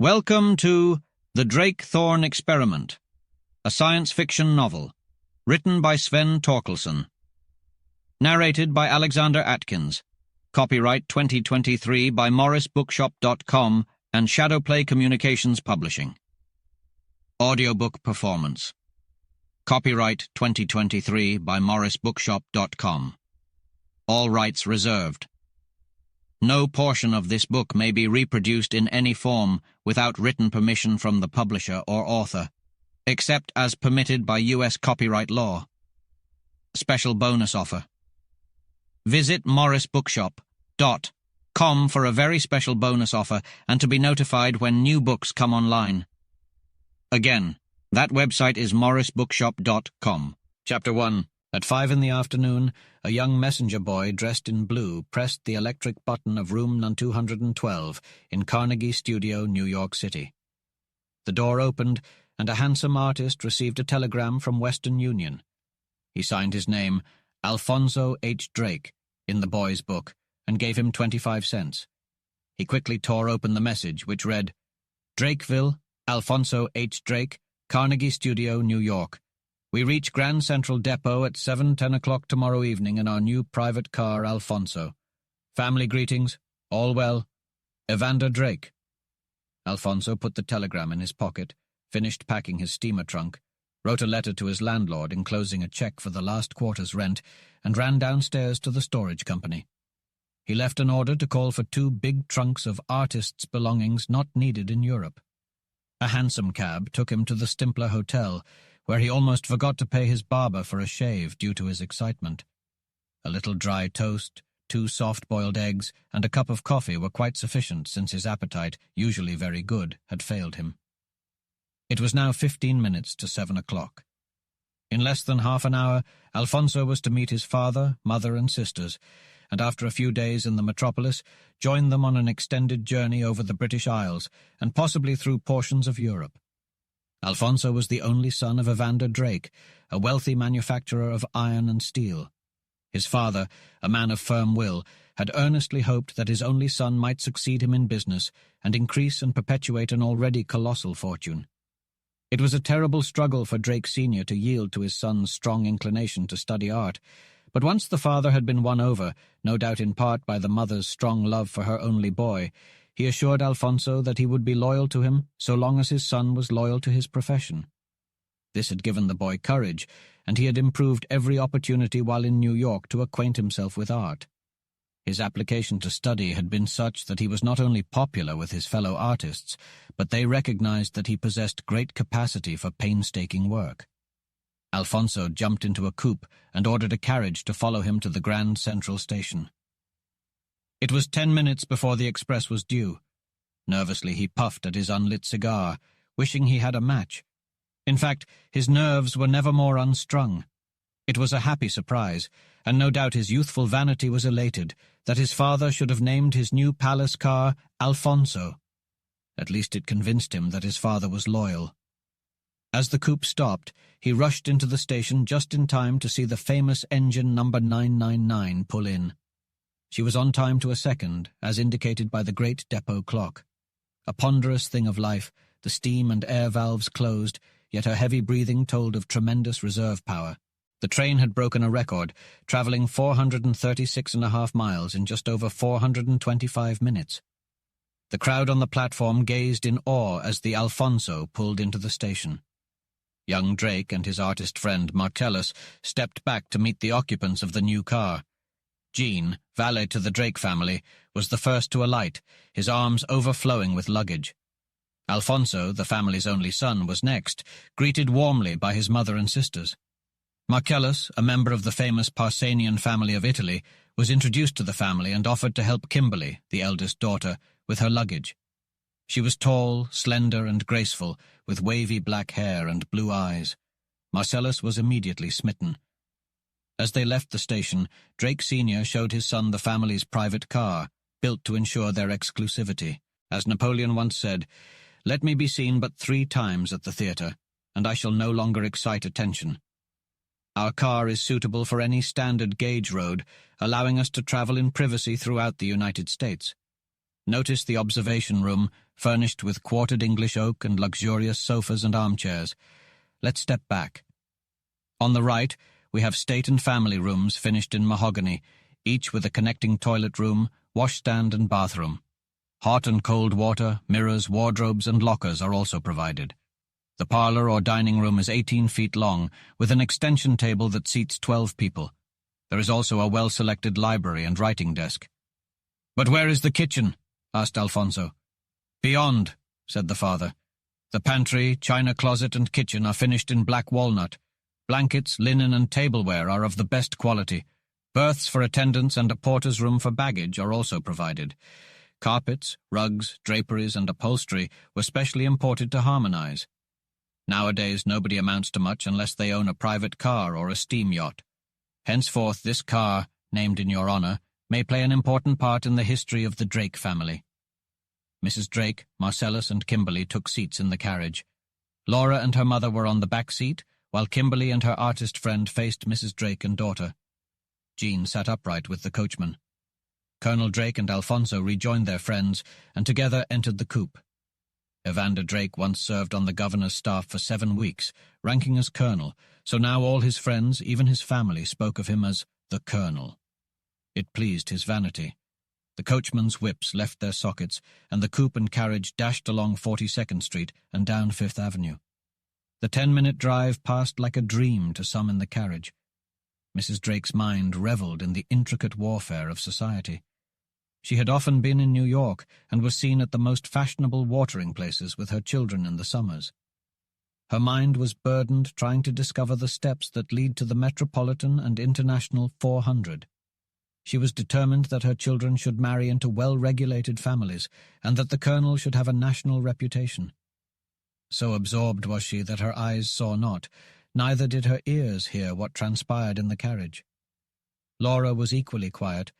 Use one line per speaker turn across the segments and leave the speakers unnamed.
Welcome to The Drake-Thorn Experiment, a science fiction novel, written by Sven Torkelson. Narrated by Alexander Atkins. Copyright 2023 by morrisbookshop.com and Shadowplay Communications Publishing. Audiobook performance. Copyright 2023 by morrisbookshop.com. All rights reserved. No portion of this book may be reproduced in any form without written permission from the publisher or author, except as permitted by U.S. copyright law. Special bonus offer. Visit morrisbookshop.com for a very special bonus offer and to be notified when new books come online. Again, that website is morrisbookshop.com. Chapter 1. At 5 in the afternoon, a young messenger boy dressed in blue pressed the electric button of room 212 in Carnegie Studio, New York City. The door opened, and a handsome artist received a telegram from Western Union. He signed his name, Alfonso H. Drake, in the boy's book, and gave him 25 cents. He quickly tore open the message, which read, Drakeville, Alfonso H. Drake, Carnegie Studio, New York. We reach Grand Central Depot at 7:10 o'clock tomorrow evening in our new private car, Alfonso. Family greetings, all well. Evander Drake. Alfonso put the telegram in his pocket, finished packing his steamer trunk, wrote a letter to his landlord enclosing a check for the last quarter's rent, and ran downstairs to the storage company. He left an order to call for 2 big trunks of artists' belongings not needed in Europe. A hansom cab took him to the Stimpler Hotel, where he almost forgot to pay his barber for a shave due to his excitement. A little dry toast, 2 soft-boiled eggs, and a cup of coffee were quite sufficient since his appetite, usually very good, had failed him. It was now 15 minutes to 7 o'clock. In less than half an hour, Alfonso was to meet his father, mother, and sisters, and after a few days in the metropolis, join them on an extended journey over the British Isles, and possibly through portions of Europe. Alfonso was the only son of Evander Drake, a wealthy manufacturer of iron and steel. His father, a man of firm will, had earnestly hoped that his only son might succeed him in business and increase and perpetuate an already colossal fortune. It was a terrible struggle for Drake Sr. to yield to his son's strong inclination to study art, but once the father had been won over, no doubt in part by the mother's strong love for her only boy, he assured Alfonso that he would be loyal to him so long as his son was loyal to his profession. This had given the boy courage, and he had improved every opportunity while in New York to acquaint himself with art. His application to study had been such that he was not only popular with his fellow artists, but they recognized that he possessed great capacity for painstaking work. Alfonso jumped into a coupe and ordered a carriage to follow him to the Grand Central Station. It was 10 minutes before the express was due. Nervously he puffed at his unlit cigar, wishing he had a match. In fact, his nerves were never more unstrung. It was a happy surprise, and no doubt his youthful vanity was elated, that his father should have named his new palace car Alfonso. At least it convinced him that his father was loyal. As the coupe stopped, he rushed into the station just in time to see the famous engine number 999 pull in. She was on time to a second, as indicated by the great depot clock. A ponderous thing of life, the steam and air valves closed, yet her heavy breathing told of tremendous reserve power. The train had broken a record, traveling 436.5 miles in just over 425 minutes. The crowd on the platform gazed in awe as the Alfonso pulled into the station. Young Drake and his artist friend Marcellus stepped back to meet the occupants of the new car. Jean, valet to the Drake family, was the first to alight, his arms overflowing with luggage. Alfonso, the family's only son, was next, greeted warmly by his mother and sisters. Marcellus, a member of the famous Parsanian family of Italy, was introduced to the family and offered to help Kimberly, the eldest daughter, with her luggage. She was tall, slender, and graceful, with wavy black hair and blue eyes. Marcellus was immediately smitten. As they left the station, Drake Sr. showed his son the family's private car, built to ensure their exclusivity. As Napoleon once said, "Let me be seen but 3 times at the theatre, and I shall no longer excite attention. Our car is suitable for any standard gauge road, allowing us to travel in privacy throughout the United States. Notice the observation room, furnished with quartered English oak and luxurious sofas and armchairs. Let's step back. On the right, we have state and family rooms finished in mahogany, each with a connecting toilet room, washstand and bathroom. Hot and cold water, mirrors, wardrobes and lockers are also provided. The parlor or dining room is 18 feet long, with an extension table that seats 12 people. There is also a well-selected library and writing desk. "But where is the kitchen?" asked Alfonso. "Beyond," said the father. "The pantry, china closet and kitchen are finished in black walnut. Blankets, linen and tableware are of the best quality. Berths for attendants and a porter's room for baggage are also provided. Carpets, rugs, draperies and upholstery were specially imported to harmonize. Nowadays nobody amounts to much unless they own a private car or a steam yacht. Henceforth this car, named in your honor, may play an important part in the history of the Drake family." Mrs. Drake, Marcellus and Kimberly took seats in the carriage. Laura and her mother were on the back seat, while Kimberly and her artist friend faced Mrs. Drake and daughter. Jean sat upright with the coachman. Colonel Drake and Alfonso rejoined their friends, and together entered the coupe. Evander Drake once served on the governor's staff for 7 weeks, ranking as colonel, so now all his friends, even his family, spoke of him as the colonel. It pleased his vanity. The coachman's whips left their sockets, and the coupe and carriage dashed along 42nd Street and down 5th Avenue. The 10-minute drive passed like a dream to some in the carriage. Mrs. Drake's mind reveled in the intricate warfare of society. She had often been in New York and was seen at the most fashionable watering places with her children in the summers. Her mind was burdened trying to discover the steps that lead to the Metropolitan and International 400. She was determined that her children should marry into well-regulated families and that the colonel should have a national reputation. So absorbed was she that her eyes saw not, neither did her ears hear what transpired in the carriage. Laura was equally quiet.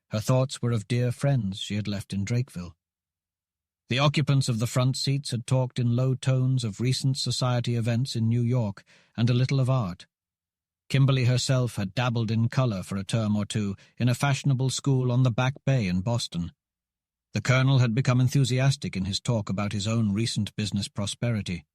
Her thoughts were of dear friends she had left in Drakeville. The occupants of the front seats had talked in low tones of recent society events in New York and a little of art. Kimberly herself had dabbled in color for a term or two in a fashionable school on the Back Bay in Boston. The colonel had become enthusiastic in his talk about his own recent business prosperity.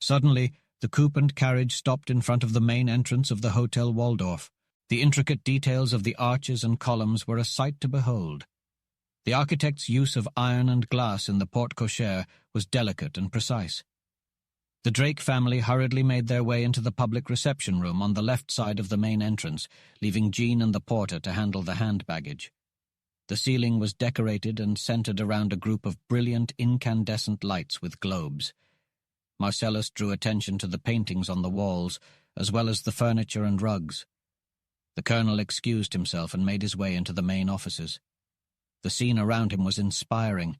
Suddenly, the coupe and carriage stopped in front of the main entrance of the Hotel Waldorf. The intricate details of the arches and columns were a sight to behold. The architect's use of iron and glass in the porte-cochere was delicate and precise. The Drake family hurriedly made their way into the public reception room on the left side of the main entrance, leaving Jean and the porter to handle the hand baggage. The ceiling was decorated and centered around a group of brilliant incandescent lights with globes. Marcellus drew attention to the paintings on the walls, as well as the furniture and rugs. The colonel excused himself and made his way into the main offices. The scene around him was inspiring.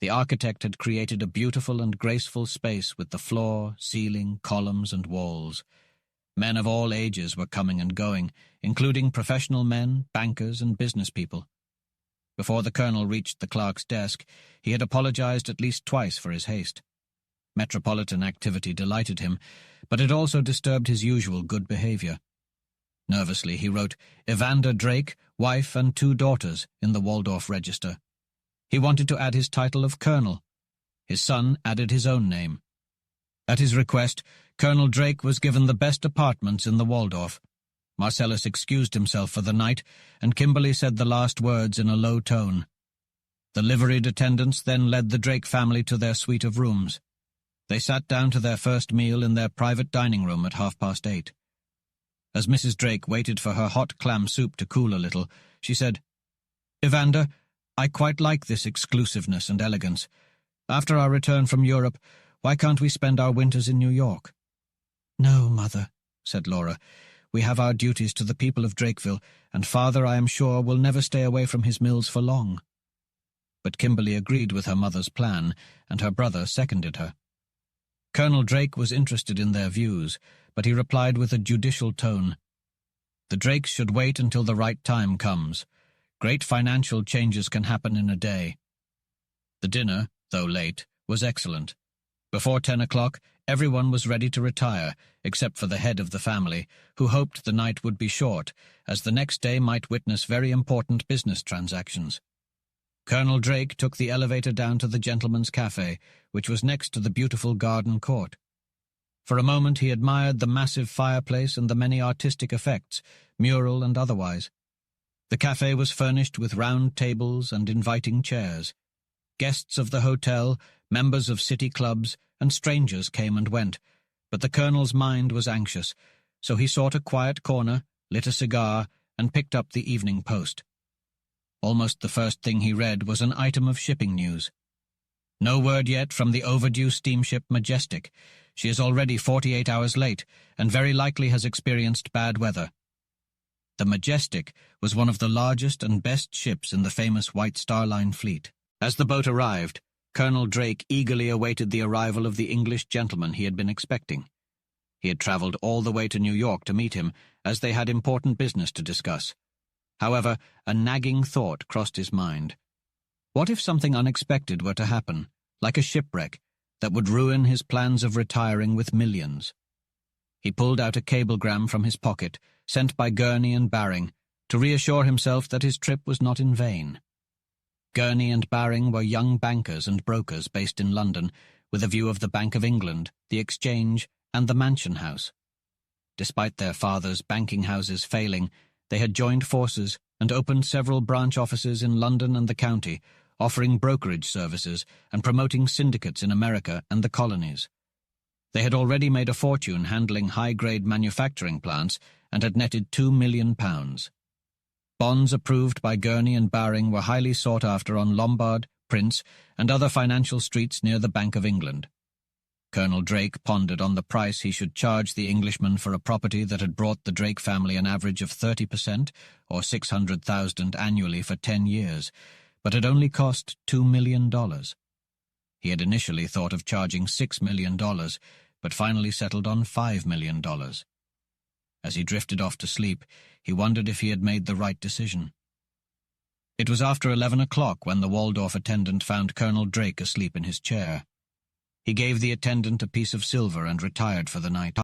The architect had created a beautiful and graceful space with the floor, ceiling, columns, and walls. Men of all ages were coming and going, including professional men, bankers, and business people. Before the colonel reached the clerk's desk, he had apologized at least twice for his haste. Metropolitan activity delighted him, but it also disturbed his usual good behavior. Nervously, he wrote, "Evander Drake, wife and 2 daughters," in the Waldorf Register. He wanted to add his title of colonel. His son added his own name. At his request, Colonel Drake was given the best apartments in the Waldorf. Marcellus excused himself for the night, and Kimberly said the last words in a low tone. The liveried attendants then led the Drake family to their suite of rooms. They sat down to their first meal in their private dining room at 8:30. As Mrs. Drake waited for her hot clam soup to cool a little, she said, "Evander, I quite like this exclusiveness and elegance. After our return from Europe, why can't we spend our winters in New York?" "No, Mother," said Laura. "We have our duties to the people of Drakeville, and Father, I am sure, will never stay away from his mills for long." But Kimberly agreed with her mother's plan, and her brother seconded her. Colonel Drake was interested in their views, but he replied with a judicial tone. "The Drakes should wait until the right time comes. Great financial changes can happen in a day." The dinner, though late, was excellent. Before 10 o'clock, everyone was ready to retire, except for the head of the family, who hoped the night would be short, as the next day might witness very important business transactions. Colonel Drake took the elevator down to the Gentleman's Cafe, which was next to the beautiful garden court. For a moment he admired the massive fireplace and the many artistic effects, mural and otherwise. The cafe was furnished with round tables and inviting chairs. Guests of the hotel, members of city clubs, and strangers came and went, but the colonel's mind was anxious, so he sought a quiet corner, lit a cigar, and picked up the Evening Post. Almost the first thing he read was an item of shipping news. No word yet from the overdue steamship Majestic. She is already 48 hours late, and very likely has experienced bad weather. The Majestic was one of the largest and best ships in the famous White Star Line fleet. As the boat arrived, Colonel Drake eagerly awaited the arrival of the English gentleman he had been expecting. He had travelled all the way to New York to meet him, as they had important business to discuss. However, a nagging thought crossed his mind. What if something unexpected were to happen, like a shipwreck, that would ruin his plans of retiring with millions? He pulled out a cablegram from his pocket, sent by Gurney and Baring, to reassure himself that his trip was not in vain. Gurney and Baring were young bankers and brokers based in London, with a view of the Bank of England, the Exchange, and the Mansion House. Despite their father's banking houses failing, they had joined forces and opened several branch offices in London and the county, offering brokerage services and promoting syndicates in America and the colonies. They had already made a fortune handling high-grade manufacturing plants and had netted £2 million. Bonds approved by Gurney and Baring were highly sought after on Lombard, Prince, and other financial streets near the Bank of England. Colonel Drake pondered on the price he should charge the Englishman for a property that had brought the Drake family an average of 30%, or $600,000 annually for 10 years, but had only cost $2 million. He had initially thought of charging $6 million, but finally settled on $5 million. As he drifted off to sleep, he wondered if he had made the right decision. It was after 11 o'clock when the Waldorf attendant found Colonel Drake asleep in his chair. He gave the attendant a piece of silver and retired for the night.